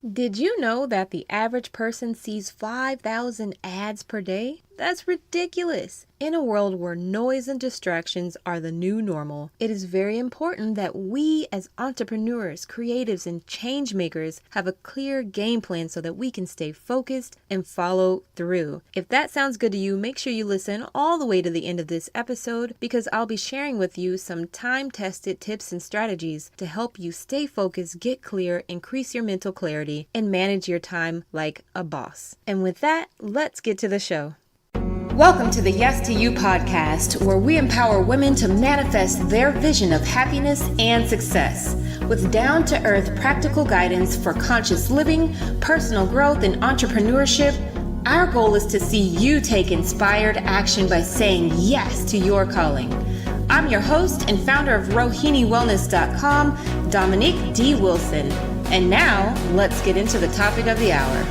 Did you know that the average person sees 5,000 ads per day? That's ridiculous. In a world where noise and distractions are the new normal, it is very important that we as entrepreneurs, creatives, and change makers have a clear game plan so that we can stay focused and follow through. If that sounds good to you, make sure you listen all the way to the end of this episode because I'll be sharing with you some time-tested tips and strategies to help you stay focused, get clear, increase your mental clarity, and manage your time like a boss. And with that, let's get to the show. Welcome to the Yes to You podcast, where we empower women to manifest their vision of happiness and success with down-to-earth practical guidance for conscious living, personal growth, and entrepreneurship. Our goal is to see you take inspired action by saying yes to your calling. I'm your host and founder of RohiniWellness.com, Dominique D. Wilson. And now, let's get into the topic of the hour.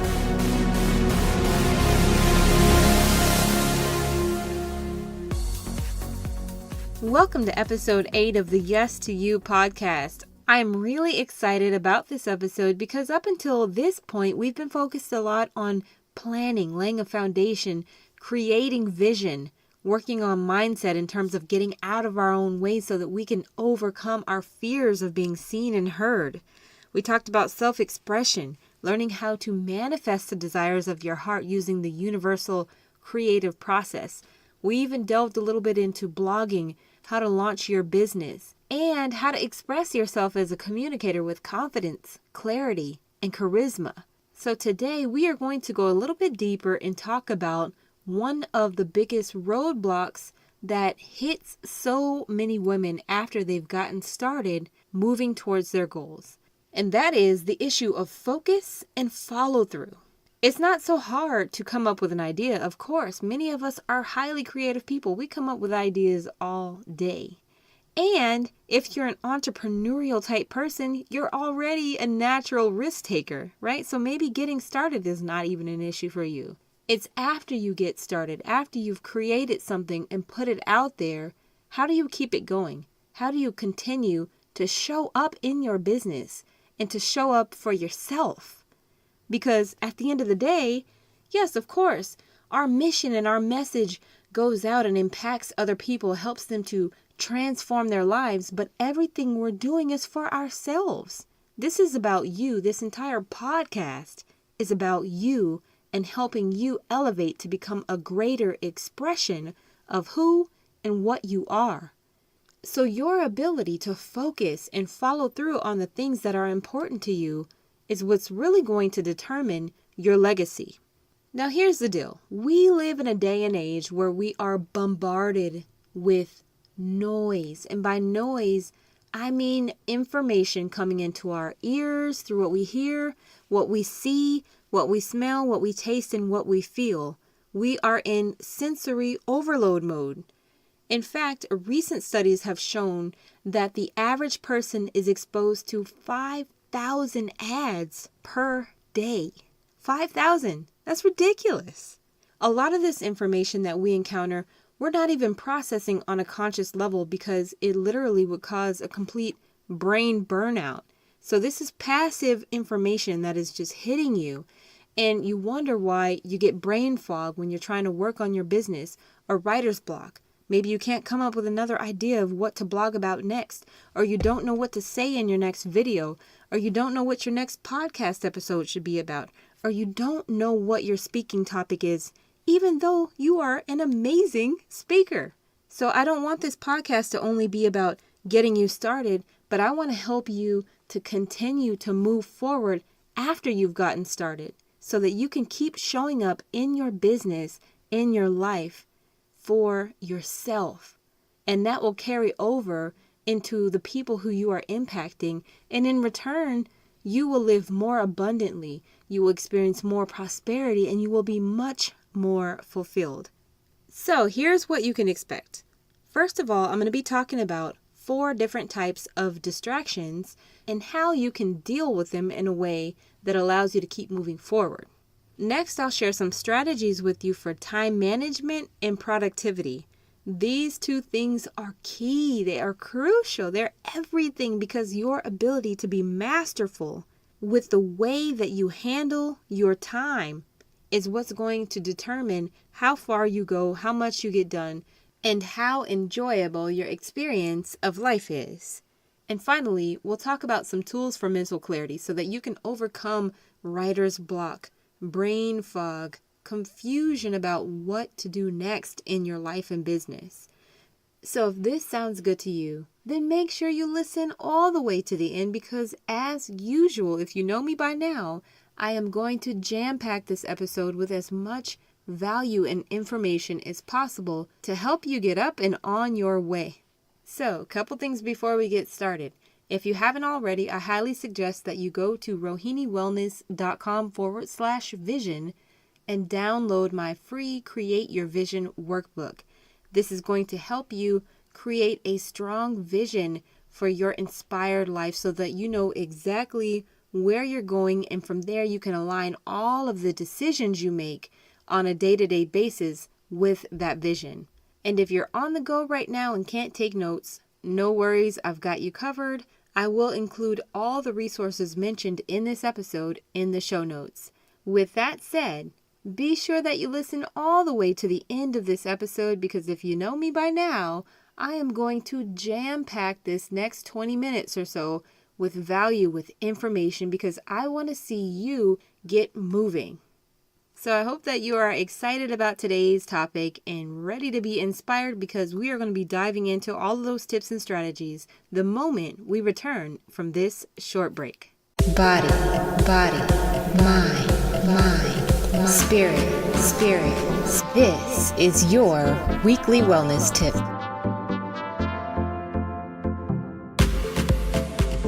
Welcome to episode 8 of the Yes to You podcast. I am really excited about this episode because up until this point, we've been focused a lot on planning, laying a foundation, creating vision, working on mindset in terms of getting out of our own way so that we can overcome our fears of being seen and heard. We talked about self-expression, learning how to manifest the desires of your heart using the universal creative process. We even delved a little bit into blogging, how to launch your business, and how to express yourself as a communicator with confidence, clarity, and charisma. So today we are going to go a little bit deeper and talk about one of the biggest roadblocks that hits so many women after they've gotten started moving towards their goals. And that is the issue of focus and follow through. It's not so hard to come up with an idea. Of course, many of us are highly creative people. We come up with ideas all day. And if you're an entrepreneurial type person, you're already a natural risk taker, right? So maybe getting started is not even an issue for you. It's after you get started, after you've created something and put it out there, how do you keep it going? How do you continue to show up in your business and to show up for yourself? Because at the end of the day, yes, of course, our mission and our message goes out and impacts other people, helps them to transform their lives, but everything we're doing is for ourselves. This is about you. This entire podcast is about you and helping you elevate to become a greater expression of who and what you are. So your ability to focus and follow through on the things that are important to you is what's really going to determine your legacy. Now, here's the deal. We live in a day and age where we are bombarded with noise. And by noise, I mean information coming into our ears through what we hear, what we see, what we smell, what we taste, and what we feel. We are in sensory overload mode. In fact, recent studies have shown that the average person is exposed to 5,000 ads per day. 5,000. That's ridiculous. A lot of this information that we encounter, we're not even processing on a conscious level because it literally would cause a complete brain burnout. So this is passive information that is just hitting you. And you wonder why you get brain fog when you're trying to work on your business or writer's block. Maybe you can't come up with another idea of what to blog about next, or you don't know what to say in your next video, or you don't know what your next podcast episode should be about, or you don't know what your speaking topic is, even though you are an amazing speaker. So I don't want this podcast to only be about getting you started, but I want to help you to continue to move forward after you've gotten started so that you can keep showing up in your business, in your life, for yourself. And that will carry over into the people who you are impacting. And in return, you will live more abundantly. You will experience more prosperity and you will be much more fulfilled. So here's what you can expect. First of all, I'm going to be talking about 4 different types of distractions and how you can deal with them in a way that allows you to keep moving forward. Next, I'll share some strategies with you for time management and productivity. These 2 things are key. They are crucial. They're everything because your ability to be masterful with the way that you handle your time is what's going to determine how far you go, how much you get done, and how enjoyable your experience of life is. And finally, we'll talk about some tools for mental clarity so that you can overcome writer's block, brain fog, confusion about what to do next in your life and business. So if this sounds good to you, then make sure you listen all the way to the end, because as usual, if you know me by now, I am going to jam-pack this episode with as much value and information as possible to help you get up and on your way. So, a couple things before we get started. If you haven't already, I highly suggest that you go to rohiniwellness.com/vision and download my free Create Your Vision workbook. This is going to help you create a strong vision for your inspired life so that you know exactly where you're going, and from there you can align all of the decisions you make on a day-to-day basis with that vision. And if you're on the go right now and can't take notes, no worries, I've got you covered. I will include all the resources mentioned in this episode in the show notes. With that said, be sure that you listen all the way to the end of this episode, because if you know me by now, I am going to jam-pack this next 20 minutes or so with value, with information, because I want to see you get moving. So I hope that you are excited about today's topic and ready to be inspired, because we are going to be diving into all of those tips and strategies the moment we return from this short break. Body, mind, spirit. This is your weekly wellness tip.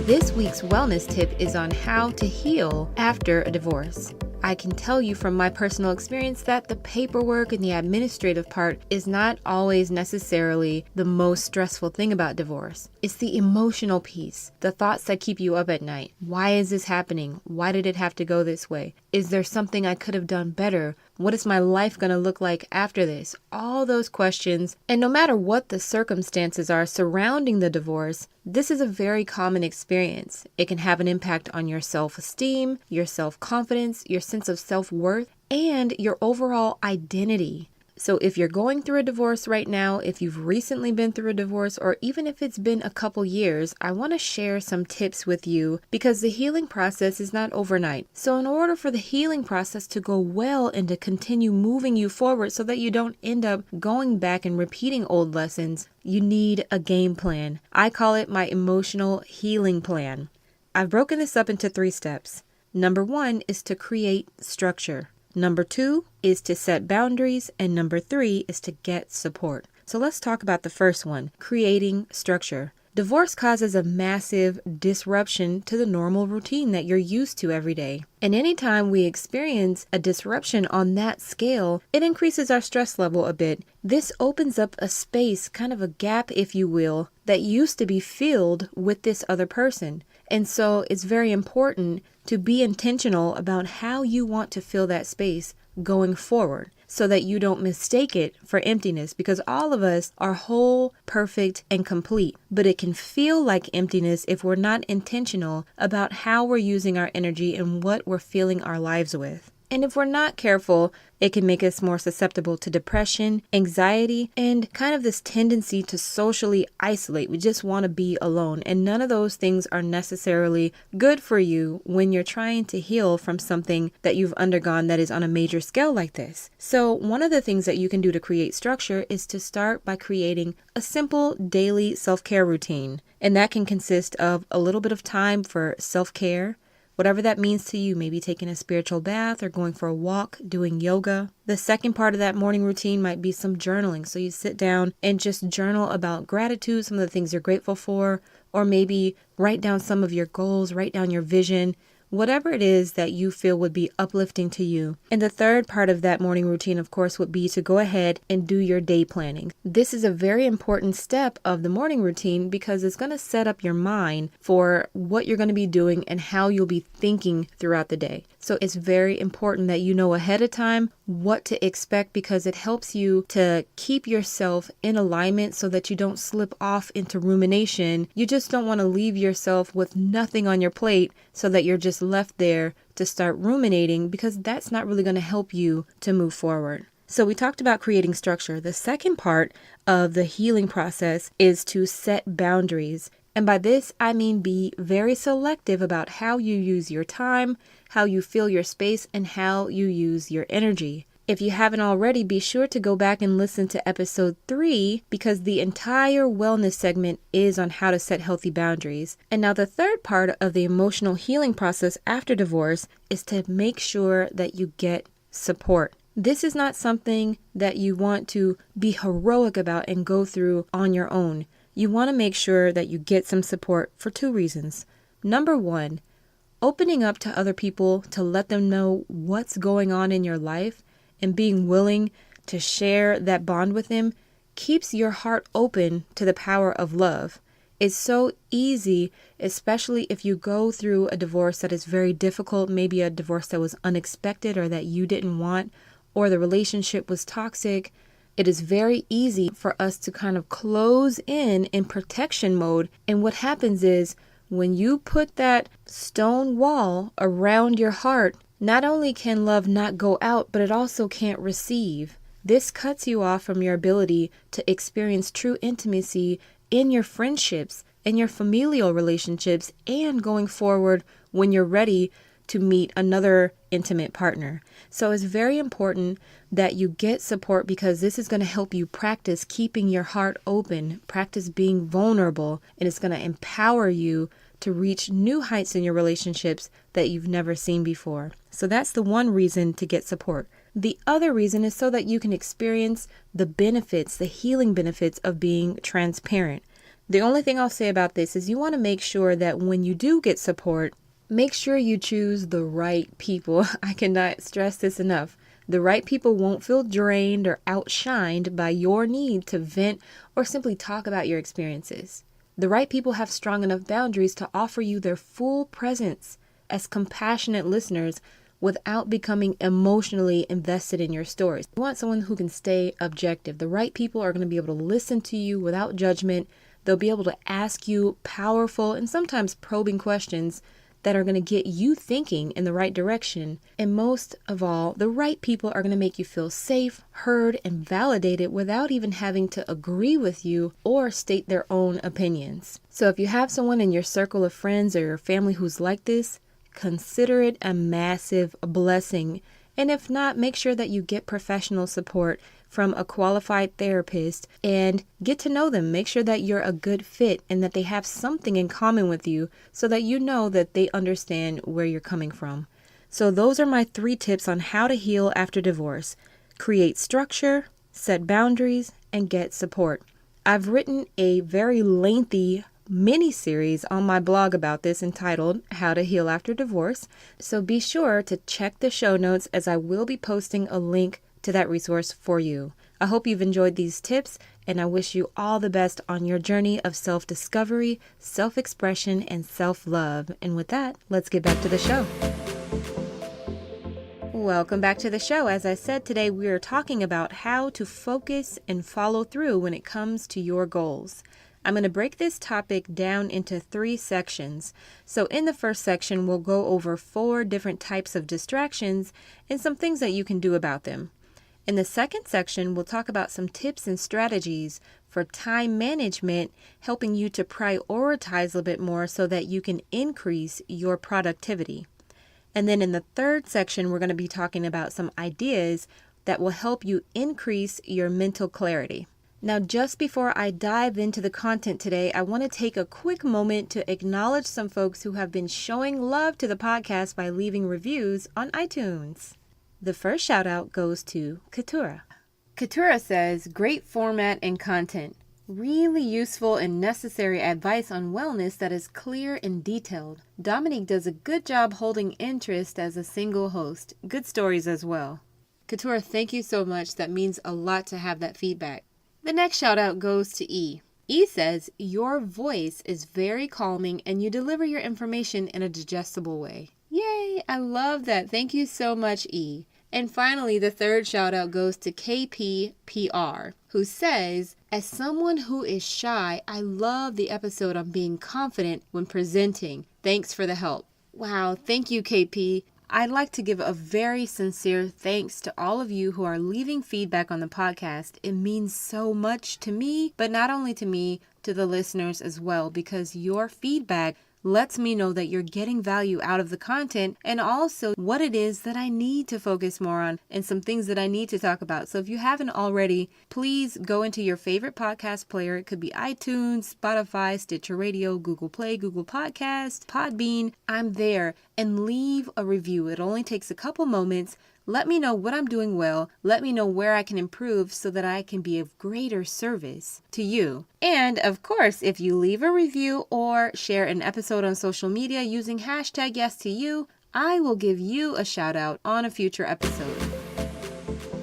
This week's wellness tip is on how to heal after a divorce. I can tell you from my personal experience that the paperwork and the administrative part is not always necessarily the most stressful thing about divorce. It's the emotional piece, the thoughts that keep you up at night. Why is this happening? Why did it have to go this way? Is there something I could have done better? What is my life going to look like after this? All those questions. And no matter what the circumstances are surrounding the divorce, this is a very common experience. It can have an impact on your self-esteem, your self-confidence, your sense of self-worth, and your overall identity. So if you're going through a divorce right now, if you've recently been through a divorce, or even if it's been a couple years, I want to share some tips with you, because the healing process is not overnight. So in order for the healing process to go well and to continue moving you forward so that you don't end up going back and repeating old lessons, you need a game plan. I call it my emotional healing plan. I've broken this up into 3 steps. Number 1 is to create structure. Number 2 is to set boundaries, and number 3 is to get support. So let's talk about the first one, creating structure. Divorce causes a massive disruption to the normal routine that you're used to every day. And anytime we experience a disruption on that scale, it increases our stress level a bit. This opens up a space, kind of a gap, if you will, that used to be filled with this other person. And so it's very important to be intentional about how you want to fill that space going forward, so that you don't mistake it for emptiness, because all of us are whole, perfect, and complete. But it can feel like emptiness if we're not intentional about how we're using our energy and what we're filling our lives with. And if we're not careful, it can make us more susceptible to depression, anxiety, and kind of this tendency to socially isolate. We just want to be alone. And none of those things are necessarily good for you when you're trying to heal from something that you've undergone that is on a major scale like this. So one of the things that you can do to create structure is to start by creating a simple daily self-care routine. And that can consist of a little bit of time for self-care, whatever that means to you, maybe taking a spiritual bath or going for a walk, doing yoga. The second part of that morning routine might be some journaling. So you sit down and just journal about gratitude, some of the things you're grateful for, or maybe write down some of your goals, write down your vision, whatever it is that you feel would be uplifting to you. And the third part of that morning routine, of course, would be to go ahead and do your day planning. This is a very important step of the morning routine because it's going to set up your mind for what you're going to be doing and how you'll be thinking throughout the day. So it's very important that you know ahead of time what to expect because it helps you to keep yourself in alignment so that you don't slip off into rumination. You just don't want to leave yourself with nothing on your plate so that you're just left there to start ruminating, because that's not really going to help you to move forward. So we talked about creating structure. The second part of the healing process is to set boundaries. And by this, I mean be very selective about how you use your time, how you fill your space, and how you use your energy. If you haven't already, be sure to go back and listen to episode 3, because the entire wellness segment is on how to set healthy boundaries. And now the third part of the emotional healing process after divorce is to make sure that you get support. This is not something that you want to be heroic about and go through on your own. You want to make sure that you get some support for 2 reasons. Number 1, opening up to other people to let them know what's going on in your life and being willing to share that bond with them keeps your heart open to the power of love. It's so easy, especially if you go through a divorce that is very difficult, maybe a divorce that was unexpected or that you didn't want, or the relationship was toxic. It is very easy for us to kind of close in protection mode. And what happens is when you put that stone wall around your heart, not only can love not go out, but it also can't receive. This cuts you off from your ability to experience true intimacy in your friendships, in your familial relationships, and going forward when you're ready to meet another intimate partner. So it's very important that you get support, because this is going to help you practice keeping your heart open, practice being vulnerable, and it's going to empower you to reach new heights in your relationships that you've never seen before. So that's the one reason to get support. The other reason is so that you can experience the benefits, the healing benefits of being transparent. The only thing I'll say about this is you want to make sure that when you do get support, make sure you choose the right people. I cannot stress this enough. The right people won't feel drained or outshined by your need to vent or simply talk about your experiences. The right people have strong enough boundaries to offer you their full presence as compassionate listeners without becoming emotionally invested in your stories. You want someone who can stay objective. The right people are going to be able to listen to you without judgment. They'll be able to ask you powerful and sometimes probing questions that are going to get you thinking in the right direction. And most of all, the right people are going to make you feel safe, heard, and validated without even having to agree with you or state their own opinions. So if you have someone in your circle of friends or your family who's like this, consider it a massive blessing. And if not, make sure that you get professional support from a qualified therapist and get to know them. Make sure that you're a good fit and that they have something in common with you so that you know that they understand where you're coming from. So those are my 3 tips on how to heal after divorce. Create structure, set boundaries, and get support. I've written a very lengthy mini-series on my blog about this entitled How to Heal After Divorce. So be sure to check the show notes, as I will be posting a link to that resource for you. I hope you've enjoyed these tips, and I wish you all the best on your journey of self-discovery, self-expression, and self-love. And with that, let's get back to the show. Welcome back to the show. As I said, today we are talking about how to focus and follow through when it comes to your goals. I'm going to break this topic down into 3 sections. So in the first section, we'll go over 4 different types of distractions and some things that you can do about them. In the second section, we'll talk about some tips and strategies for time management, helping you to prioritize a bit more so that you can increase your productivity. And then in the third section, we're going to be talking about some ideas that will help you increase your mental clarity. Now, just before I dive into the content today, I want to take a quick moment to acknowledge some folks who have been showing love to the podcast by leaving reviews on iTunes. The first shout out goes to Katura. Katura says, great format and content. Really useful and necessary advice on wellness that is clear and detailed. Dominique does a good job holding interest as a single host. Good stories as well. Katura, thank you so much. That means a lot to have that feedback. The next shout out goes to E. E says, your voice is very calming and you deliver your information in a digestible way. Yay! I love that. Thank you so much, E. And finally, the third shout out goes to KPPR, who says, as someone who is shy, I love the episode on being confident when presenting. Thanks for the help. Wow, thank you, KP. I'd like to give a very sincere thanks to all of you who are leaving feedback on the podcast. It means so much to me, but not only to me, to the listeners as well, because your feedback lets me know that you're getting value out of the content and also what it is that I need to focus more on and some things that I need to talk about. So if you haven't already, please go into your favorite podcast player. It could be iTunes, Spotify, Stitcher Radio, Google Play, Google Podcasts, Podbean. I'm there, and leave a review. It only takes a couple moments. Let me know what I'm doing well. Let me know where I can improve so that I can be of greater service to you. And of course, if you leave a review or share an episode on social media using hashtag #YesToYou, I will give you a shout out on a future episode.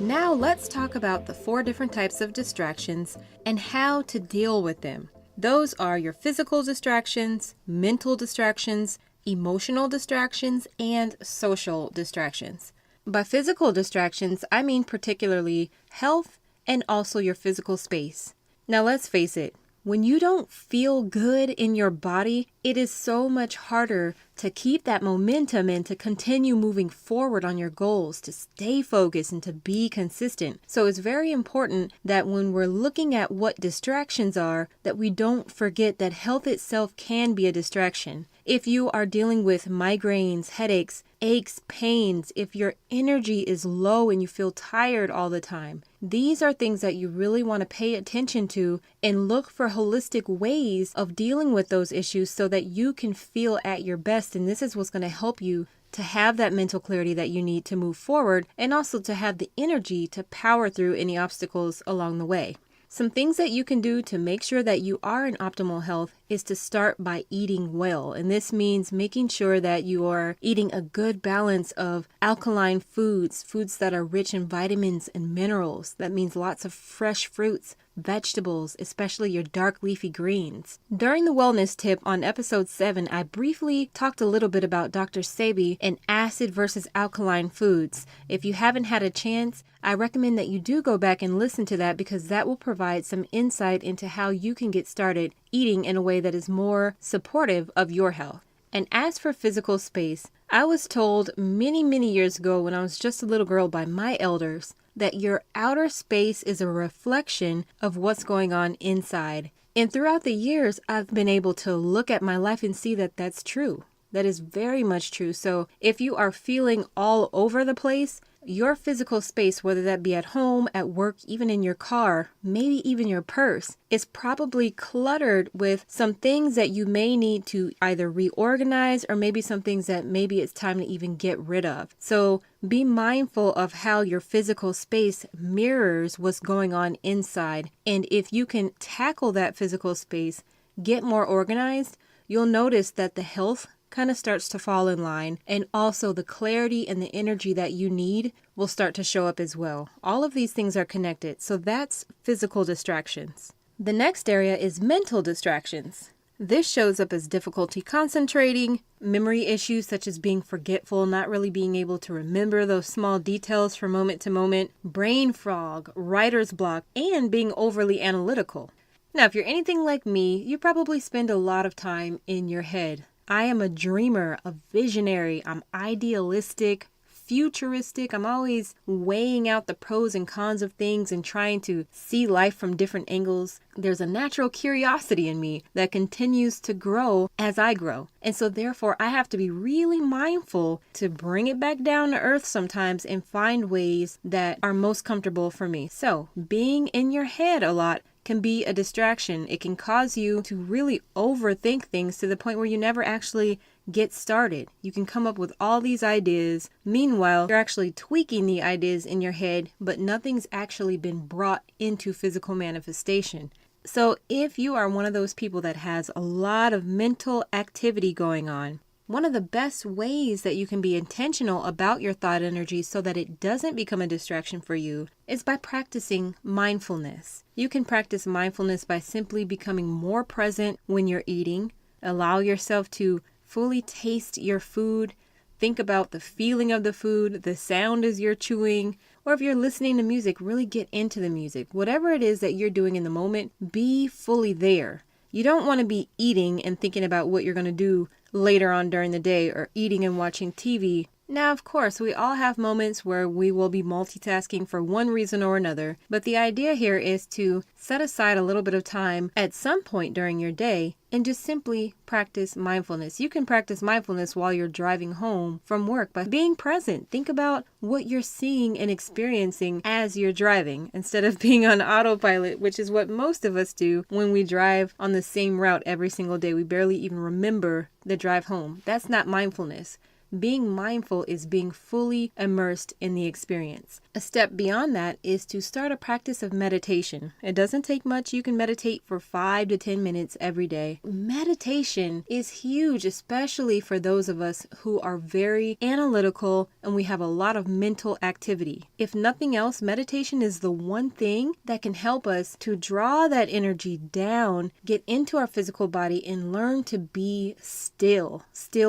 Now let's talk about the 4 different types of distractions and how to deal with them. Those are your physical distractions, mental distractions, emotional distractions, and social distractions. By physical distractions, I mean particularly health and also your physical space. Now let's face it, when you don't feel good in your body, it is so much harder to keep that momentum and to continue moving forward on your goals, to stay focused and to be consistent. So it's very important that when we're looking at what distractions are, that we don't forget that health itself can be a distraction. If you are dealing with migraines, headaches, aches, pains, if your energy is low and you feel tired all the time, these are things that you really want to pay attention to and look for holistic ways of dealing with those issues so that you can feel at your best. And this is what's going to help you to have that mental clarity that you need to move forward and also to have the energy to power through any obstacles along the way. Some things that you can do to make sure that you are in optimal health is to start by eating well. And this means making sure that you are eating a good balance of alkaline foods, foods that are rich in vitamins and minerals. That means lots of fresh fruits, vegetables, especially your dark leafy greens. During the wellness tip on episode 7, I briefly talked a little bit about Dr. Sebi and acid versus alkaline foods. If you haven't had a chance, I recommend that you do go back and listen to that because that will provide some insight into how you can get started eating in a way that is more supportive of your health. And as for physical space, I was told many years ago when I was just a little girl by my elders that your outer space is a reflection of what's going on inside. And throughout the years, I've been able to look at my life and see that that's true. That is very much true. So if you are feeling all over the place, your physical space, whether that be at home, at work, even in your car, maybe even your purse, is probably cluttered with some things that you may need to either reorganize or maybe some things that maybe it's time to even get rid of. So be mindful of how your physical space mirrors what's going on inside. And if you can tackle that physical space, get more organized, you'll notice that the health kind of starts to fall in line, and also the clarity and the energy that you need will start to show up as well. All of these things are connected, so that's physical distractions. The next area is mental distractions. This shows up as difficulty concentrating, memory issues such as being forgetful, not really being able to remember those small details from moment to moment, brain fog, writer's block, and being overly analytical. Now, if you're anything like me, you probably spend a lot of time in your head. I am a dreamer, a visionary. I'm idealistic, futuristic. I'm always weighing out the pros and cons of things and trying to see life from different angles. There's a natural curiosity in me that continues to grow as I grow. And so therefore, I have to be really mindful to bring it back down to earth sometimes and find ways that are most comfortable for me. So being in your head a lot can be a distraction. It can cause you to really overthink things to the point where you never actually get started. You can come up with all these ideas. Meanwhile, you're actually tweaking the ideas in your head, but nothing's actually been brought into physical manifestation. So if you are one of those people that has a lot of mental activity going on, one of the best ways that you can be intentional about your thought energy so that it doesn't become a distraction for you is by practicing mindfulness. You can practice mindfulness by simply becoming more present when you're eating. Allow yourself to fully taste your food. Think about the feeling of the food, the sound as you're chewing, or if you're listening to music, really get into the music. Whatever it is that you're doing in the moment, be fully there. You don't want to be eating and thinking about what you're going to do later on during the day, or eating and watching TV. Now, of course, we all have moments where we will be multitasking for one reason or another, but the idea here is to set aside a little bit of time at some point during your day and just simply practice mindfulness. You can practice mindfulness while you're driving home from work by being present. Think about what you're seeing and experiencing as you're driving instead of being on autopilot, which is what most of us do when we drive on the same route every single day. We barely even remember the drive home. That's not mindfulness. Being mindful is being fully immersed in the experience. A step beyond that is to start a practice of meditation. It doesn't take much. You can meditate for 5 to 10 minutes every day. Meditation is huge, especially for those of us who are very analytical and we have a lot of mental activity. If nothing else, meditation is the one thing that can help us to draw that energy down, get into our physical body, and learn to be still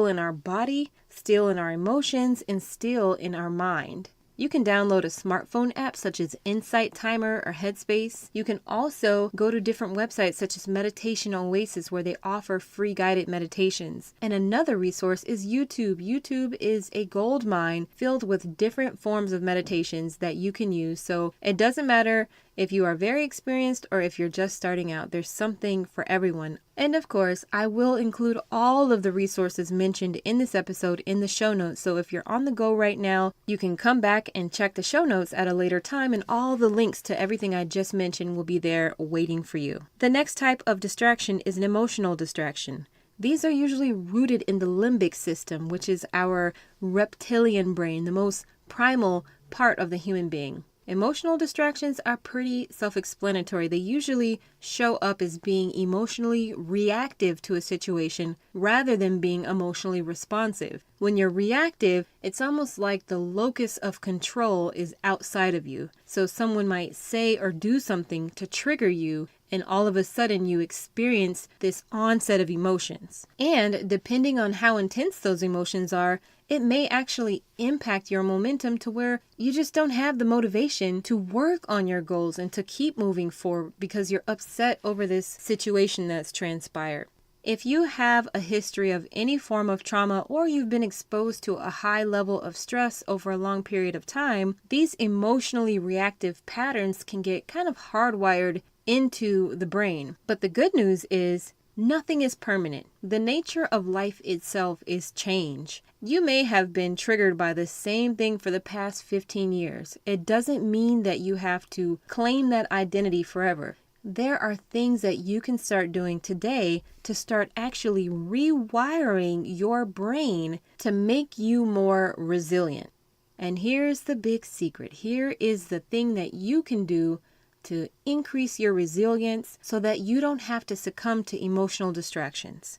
in our body, still in our emotions, and still in our mind. You can download a smartphone app such as Insight Timer or Headspace. You can also go to different websites such as Meditation Oasis, where they offer free guided meditations. And another resource is YouTube. YouTube is a gold mine filled with different forms of meditations that you can use. So it doesn't matter if you are very experienced or if you're just starting out, there's something for everyone. And of course, I will include all of the resources mentioned in this episode in the show notes. So if you're on the go right now, you can come back and check the show notes at a later time, and all the links to everything I just mentioned will be there waiting for you. The next type of distraction is an emotional distraction. These are usually rooted in the limbic system, which is our reptilian brain, the most primal part of the human being. Emotional distractions are pretty self-explanatory. They usually show up as being emotionally reactive to a situation rather than being emotionally responsive. When you're reactive, it's almost like the locus of control is outside of you. So someone might say or do something to trigger you, and all of a sudden you experience this onset of emotions. And depending on how intense those emotions are, it may actually impact your momentum to where you just don't have the motivation to work on your goals and to keep moving forward because you're upset over this situation that's transpired. If you have a history of any form of trauma, or you've been exposed to a high level of stress over a long period of time, these emotionally reactive patterns can get kind of hardwired into the brain. But the good news is nothing is permanent. The nature of life itself is change. You may have been triggered by the same thing for the past 15 years. It doesn't mean that you have to claim that identity forever. There are things that you can start doing today to start actually rewiring your brain to make you more resilient. And here's the big secret. Here is the thing that you can do to increase your resilience so that you don't have to succumb to emotional distractions.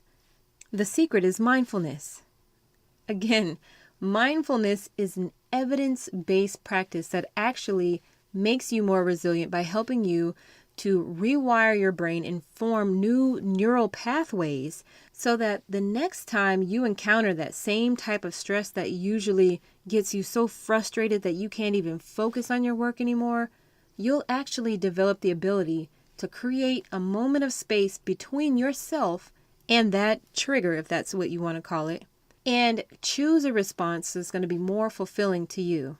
The secret is mindfulness. Again, mindfulness is an evidence-based practice that actually makes you more resilient by helping you to rewire your brain and form new neural pathways so that the next time you encounter that same type of stress that usually gets you so frustrated that you can't even focus on your work anymore, you'll actually develop the ability to create a moment of space between yourself and that trigger, if that's what you want to call it, and choose a response that's going to be more fulfilling to you.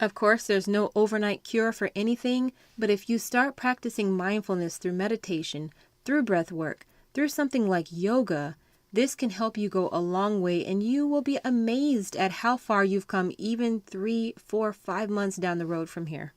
Of course, there's no overnight cure for anything, but if you start practicing mindfulness through meditation, through breath work, through something like yoga, this can help you go a long way, and you will be amazed at how far you've come even 3, 4, 5 months down the road from here.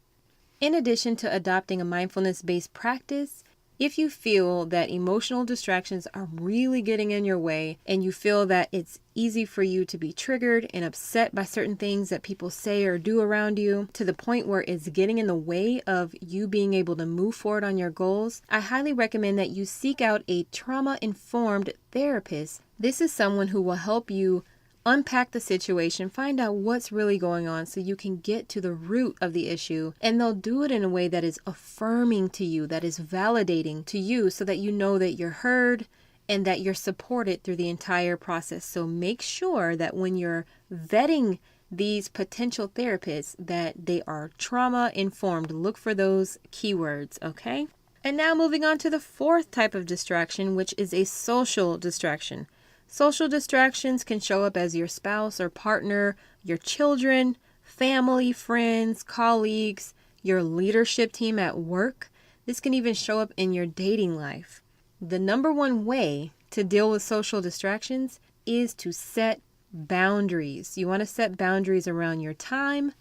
In addition to adopting a mindfulness-based practice, if you feel that emotional distractions are really getting in your way and you feel that it's easy for you to be triggered and upset by certain things that people say or do around you to the point where it's getting in the way of you being able to move forward on your goals, I highly recommend that you seek out a trauma-informed therapist. This is someone who will help you unpack the situation, find out what's really going on so you can get to the root of the issue, and they'll do it in a way that is affirming to you, that is validating to you so that you know that you're heard and that you're supported through the entire process. So make sure that when you're vetting these potential therapists that they are trauma informed. Look for those keywords, okay? And now moving on to the fourth type of distraction, which is a social distraction. Social distractions can show up as your spouse or partner, your children, family, friends, colleagues, your leadership team at work. This can even show up in your dating life. The number one way to deal with social distractions is to set boundaries. You want to set boundaries around your time,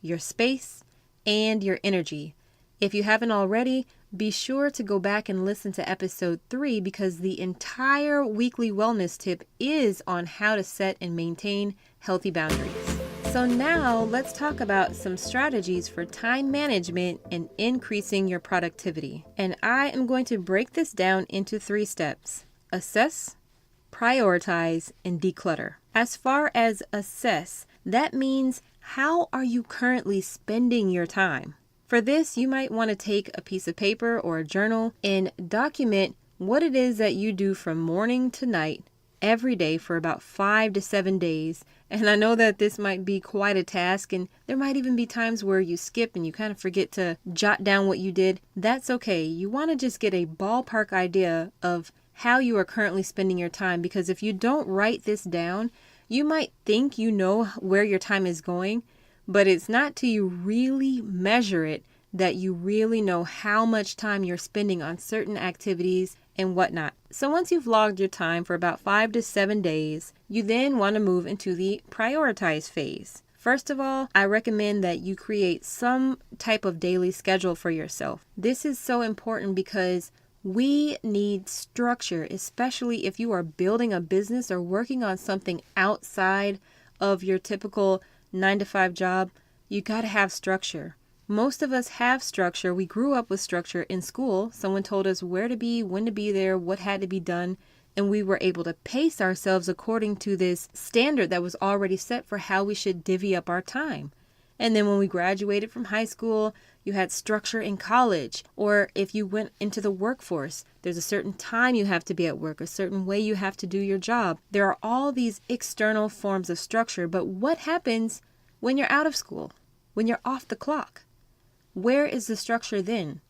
your space, and your energy. If you haven't already, be sure to go back and listen to episode 3 because the entire weekly wellness tip is on how to set and maintain healthy boundaries. So now let's talk about some strategies for time management and increasing your productivity. And I am going to break this down into 3 steps: assess, prioritize, and declutter. As far as assess, that means how are you currently spending your time? For this, you might want to take a piece of paper or a journal and document what it is that you do from morning to night every day for about 5 to 7 days. And I know that this might be quite a task, and there might even be times where you skip and you kind of forget to jot down what you did. That's okay. You want to just get a ballpark idea of how you are currently spending your time, because if you don't write this down, you might think you know where your time is going, but it's not till you really measure it that you really know how much time you're spending on certain activities and whatnot. So once you've logged your time for about 5 to 7 days, you then want to move into the prioritize phase. First of all, I recommend that you create some type of daily schedule for yourself. This is so important because we need structure, especially if you are building a business or working on something outside of your typical 9-to-5 job. You got to have structure. Most of us have structure. We grew up with structure in school. Someone told us where to be, when to be there, what had to be done, and we were able to pace ourselves according to this standard that was already set for how we should divvy up our time. And then when we graduated from high school, you had structure in college, or if you went into the workforce, there's a certain time you have to be at work, a certain way you have to do your job. There are all these external forms of structure, but what happens when you're out of school, when you're off the clock? Where is the structure then?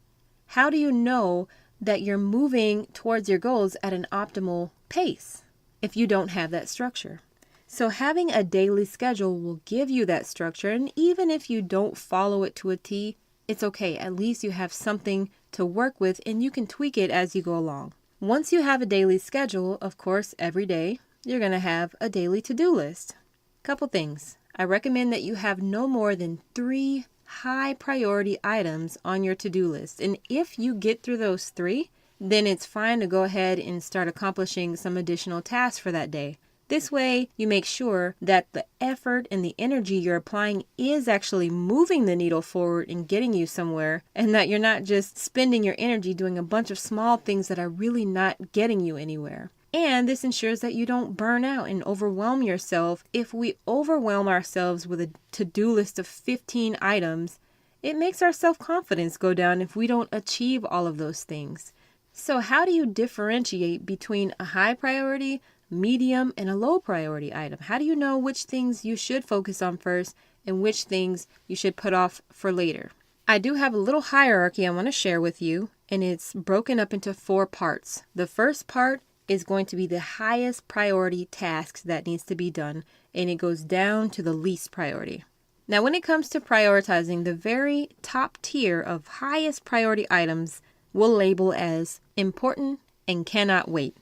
How do you know that you're moving towards your goals at an optimal pace if you don't have that structure? So having a daily schedule will give you that structure, and even if you don't follow it to a T, it's okay. At least you have something to work with and you can tweak it as you go along. Once you have a daily schedule, of course, every day, you're going to have a daily to-do list. Couple things. I recommend that you have no more than 3 high priority items on your to-do list. And if you get through those 3, then it's fine to go ahead and start accomplishing some additional tasks for that day. This way, you make sure that the effort and the energy you're applying is actually moving the needle forward and getting you somewhere, and that you're not just spending your energy doing a bunch of small things that are really not getting you anywhere. And this ensures that you don't burn out and overwhelm yourself. If we overwhelm ourselves with a to-do list of 15 items, it makes our self-confidence go down if we don't achieve all of those things. So how do you differentiate between a high priority, medium, and a low priority item? How do you know which things you should focus on first and which things you should put off for later? I do have a little hierarchy I want to share with you, and it's broken up into 4 parts. The first part is going to be the highest priority tasks that needs to be done, and it goes down to the least priority. Now, when it comes to prioritizing, the very top tier of highest priority items will label as important and cannot wait.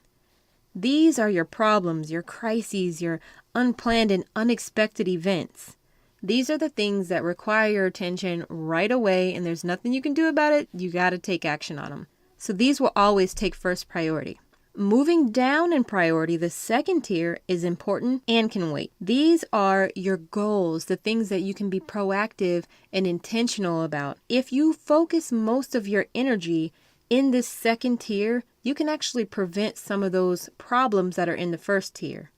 These are your problems, your crises, your unplanned and unexpected events. These are the things that require your attention right away, and there's nothing you can do about it. You got to take action on them. So these will always take first priority. Moving down in priority, the second tier is important and can wait. These are your goals, the things that you can be proactive and intentional about. If you focus most of your energy in this second tier, you can actually prevent some of those problems that are in the first tier.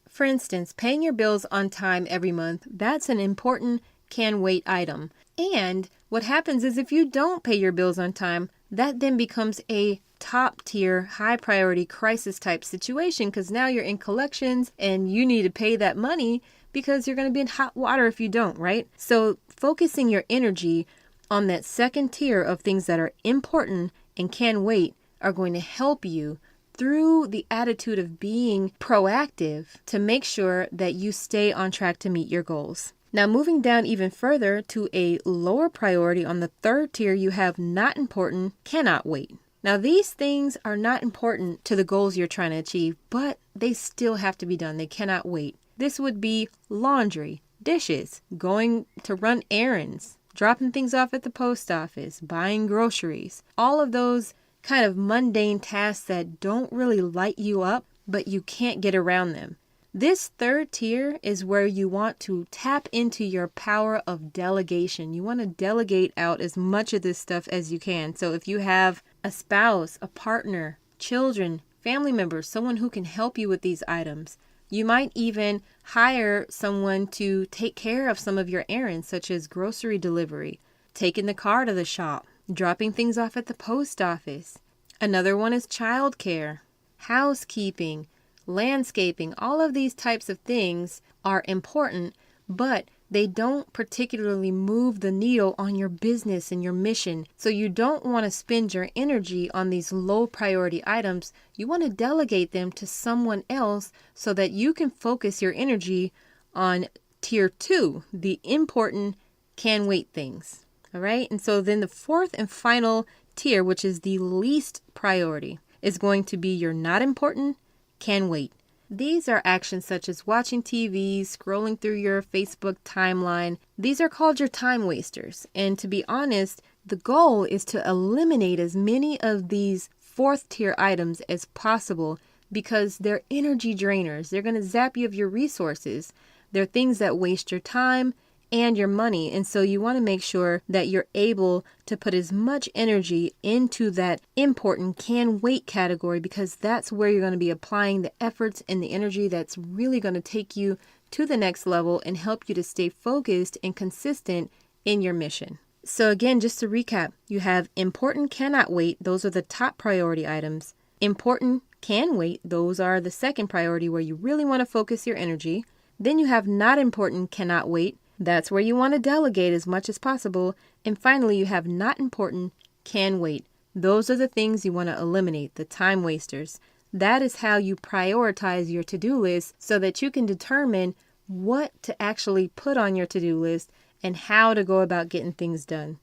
For instance, paying your bills on time every month, that's an important can wait item. And what happens is if you don't pay your bills on time, that then becomes a top tier, high priority crisis type situation because now you're in collections and you need to pay that money because you're going to be in hot water if you don't, right? So focusing your energy on that second tier of things that are important and can wait are going to help you through the attitude of being proactive to make sure that you stay on track to meet your goals. Now, moving down even further to a lower priority on the third tier, you have not important, cannot wait. Now, these things are not important to the goals you're trying to achieve, but they still have to be done. They cannot wait. This would be laundry, dishes, going to run errands, dropping things off at the post office, buying groceries, all of those kind of mundane tasks that don't really light you up, but you can't get around them. This third tier is where you want to tap into your power of delegation. You want to delegate out as much of this stuff as you can. So if you have a spouse, a partner, children, family members, someone who can help you with these items, you might even hire someone to take care of some of your errands, such as grocery delivery, taking the car to the shop, dropping things off at the post office. Another one is childcare, housekeeping, landscaping. All of these types of things are important, but they don't particularly move the needle on your business and your mission. So you don't want to spend your energy on these low priority items. You want to delegate them to someone else so that you can focus your energy on tier 2, the important can wait things. All right. And so then the fourth and final tier, which is the least priority, is going to be your not important, can wait. These are actions such as watching TV, scrolling through your Facebook timeline. These are called your time wasters. And to be honest, the goal is to eliminate as many of these fourth tier items as possible because they're energy drainers. They're going to zap you of your resources. They're things that waste your time and your money. And so you want to make sure that you're able to put as much energy into that important can wait category because that's where you're going to be applying the efforts and the energy that's really going to take you to the next level and help you to stay focused and consistent in your mission. So again, just to recap, you have important cannot wait. Those are the top priority items. Important can wait. Those are the second priority where you really want to focus your energy. Then you have not important cannot wait. That's where you want to delegate as much as possible. And finally, you have not important, can wait. Those are the things you want to eliminate, the time wasters. That is how you prioritize your to-do list so that you can determine what to actually put on your to-do list and how to go about getting things done.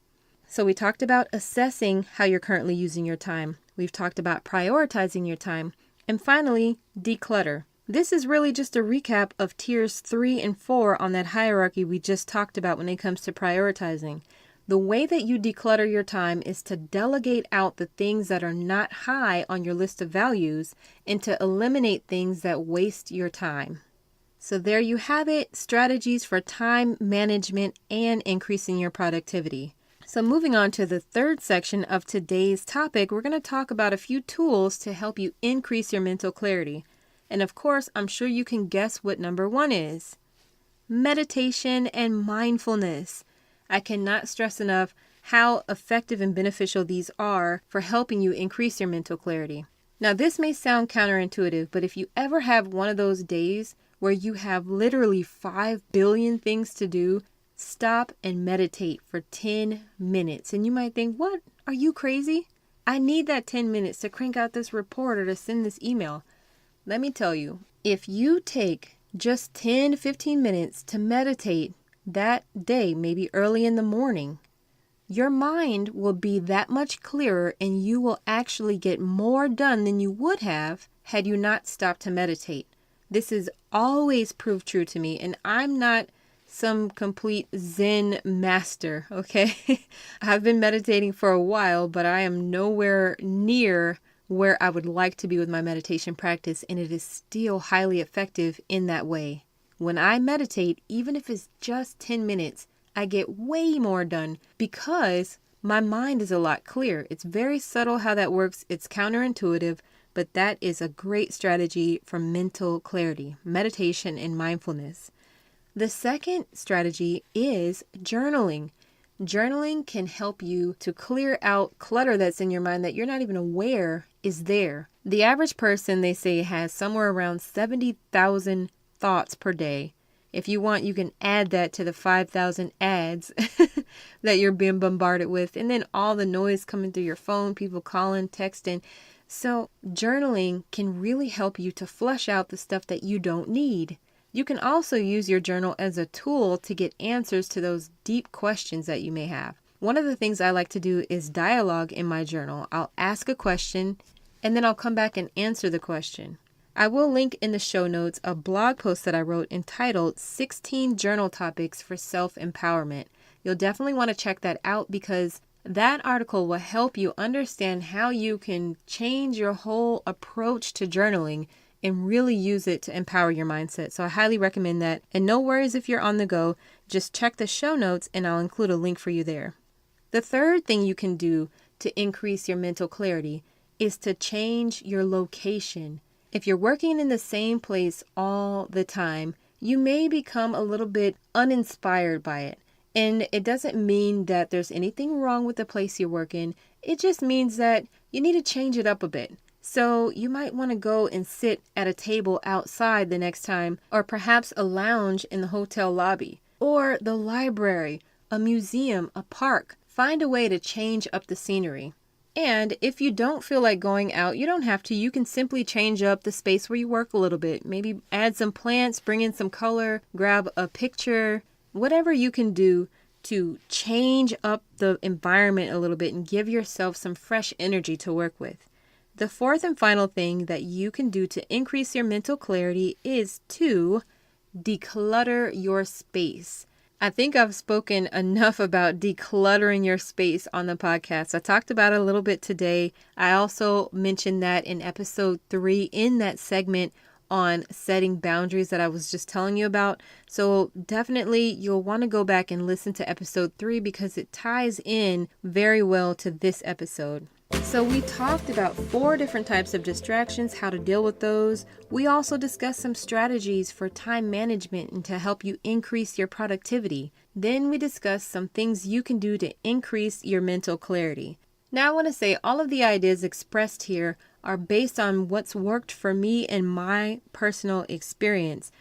So we talked about assessing how you're currently using your time. We've talked about prioritizing your time. And finally, declutter. This is really just a recap of tiers 3 and 4 on that hierarchy we just talked about when it comes to prioritizing. The way that you declutter your time is to delegate out the things that are not high on your list of values and to eliminate things that waste your time. So there you have it, strategies for time management and increasing your productivity. So moving on to the third section of today's topic, we're going to talk about a few tools to help you increase your mental clarity. And of course, I'm sure you can guess what number 1 is. Meditation and mindfulness. I cannot stress enough how effective and beneficial these are for helping you increase your mental clarity. Now, this may sound counterintuitive, but if you ever have one of those days where you have literally 5 billion things to do, stop and meditate for 10 minutes. And you might think, what? Are you crazy? I need that 10 minutes to crank out this report or to send this email. Let me tell you, if you take just 10 to 15 minutes to meditate that day, maybe early in the morning, your mind will be that much clearer and you will actually get more done than you would have had you not stopped to meditate. This has always proved true to me, and I'm not some complete Zen master, okay? I've been meditating for a while, but I am nowhere near where I would like to be with my meditation practice, and it is still highly effective in that way. When I meditate, even if it's just 10 minutes, I get way more done because my mind is a lot clearer. It's very subtle how that works. It's counterintuitive, but that is a great strategy for mental clarity, meditation and mindfulness. The second strategy is journaling. Journaling can help you to clear out clutter that's in your mind that you're not even aware is there. The average person, they say, has somewhere around 70,000 thoughts per day. If you want, you can add that to the 5,000 ads that you're being bombarded with, and then all the noise coming through your phone, people calling, texting. So journaling can really help you to flush out the stuff that you don't need. You can also use your journal as a tool to get answers to those deep questions that you may have. One of the things I like to do is dialogue in my journal. I'll ask a question and then I'll come back and answer the question. I will link in the show notes a blog post that I wrote entitled 16 Journal Topics for Self-Empowerment. You'll definitely want to check that out because that article will help you understand how you can change your whole approach to journaling and really use it to empower your mindset. So I highly recommend that. And no worries if you're on the go, just check the show notes and I'll include a link for you there. The third thing you can do to increase your mental clarity is to change your location. If you're working in the same place all the time, you may become a little bit uninspired by it. And it doesn't mean that there's anything wrong with the place you work in. It just means that you need to change it up a bit. So you might want to go and sit at a table outside the next time, or perhaps a lounge in the hotel lobby, or the library, a museum, a park. Find a way to change up the scenery. And if you don't feel like going out, you don't have to. You can simply change up the space where you work a little bit. Maybe add some plants, bring in some color, grab a picture, whatever you can do to change up the environment a little bit and give yourself some fresh energy to work with. The fourth and final thing that you can do to increase your mental clarity is to declutter your space. I think I've spoken enough about decluttering your space on the podcast. I talked about it a little bit today. I also mentioned that in episode 3 in that segment on setting boundaries that I was just telling you about. So definitely you'll want to go back and listen to episode 3 because it ties in very well to this episode. So we talked about 4 different types of distractions, how to deal with those. We also discussed some strategies for time management and to help you increase your productivity. Then we discussed some things you can do to increase your mental clarity. Now I want to say all of the ideas expressed here are based on what's worked for me and my personal experience.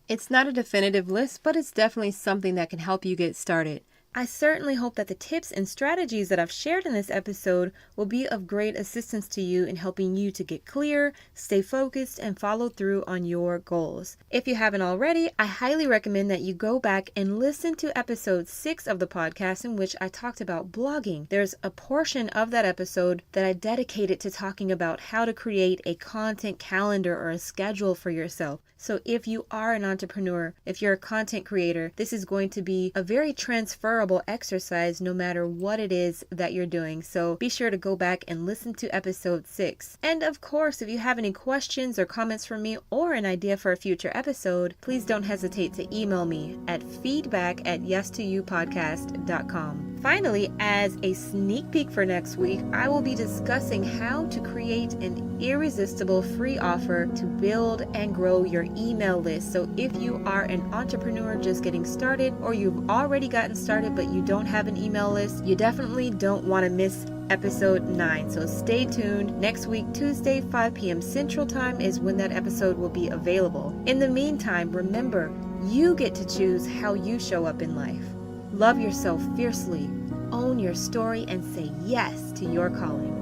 It's not a definitive list, but it's definitely something that can help you get started. I certainly hope that the tips and strategies that I've shared in this episode will be of great assistance to you in helping you to get clear, stay focused, and follow through on your goals. If you haven't already, I highly recommend that you go back and listen to episode 6 of the podcast in which I talked about blogging. There's a portion of that episode that I dedicated to talking about how to create a content calendar or a schedule for yourself. So if you are an entrepreneur, if you're a content creator, this is going to be a very transferable exercise no matter what it is that you're doing. So be sure to go back and listen to episode 6. And of course, if you have any questions or comments for me or an idea for a future episode, please don't hesitate to email me at feedback@yes2youpodcast.com. Finally, as a sneak peek for next week, I will be discussing how to create an irresistible free offer to build and grow your email list. So if you are an entrepreneur just getting started, or you've already gotten started but you don't have an email list, you definitely don't want to miss episode 9. So stay tuned. Next week, Tuesday, 5 p.m. Central Time is when that episode will be available. In the meantime, remember, you get to choose how you show up in life. Love yourself fiercely, own your story, and say yes to your calling.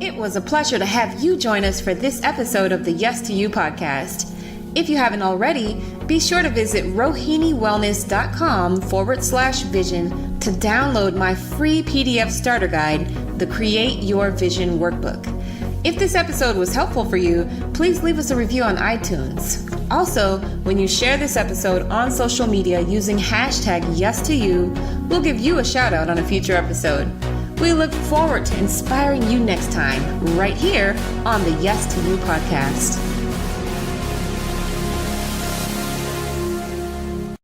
It was a pleasure to have you join us for this episode of the Yes to You podcast. If you haven't already, be sure to visit rohiniwellness.com/vision to download my free PDF starter guide, the Create Your Vision Workbook. If this episode was helpful for you, please leave us a review on iTunes. Also, when you share this episode on social media using hashtag #YesToYou, we'll give you a shout out on a future episode. We look forward to inspiring you next time, right here on the Yes to You podcast.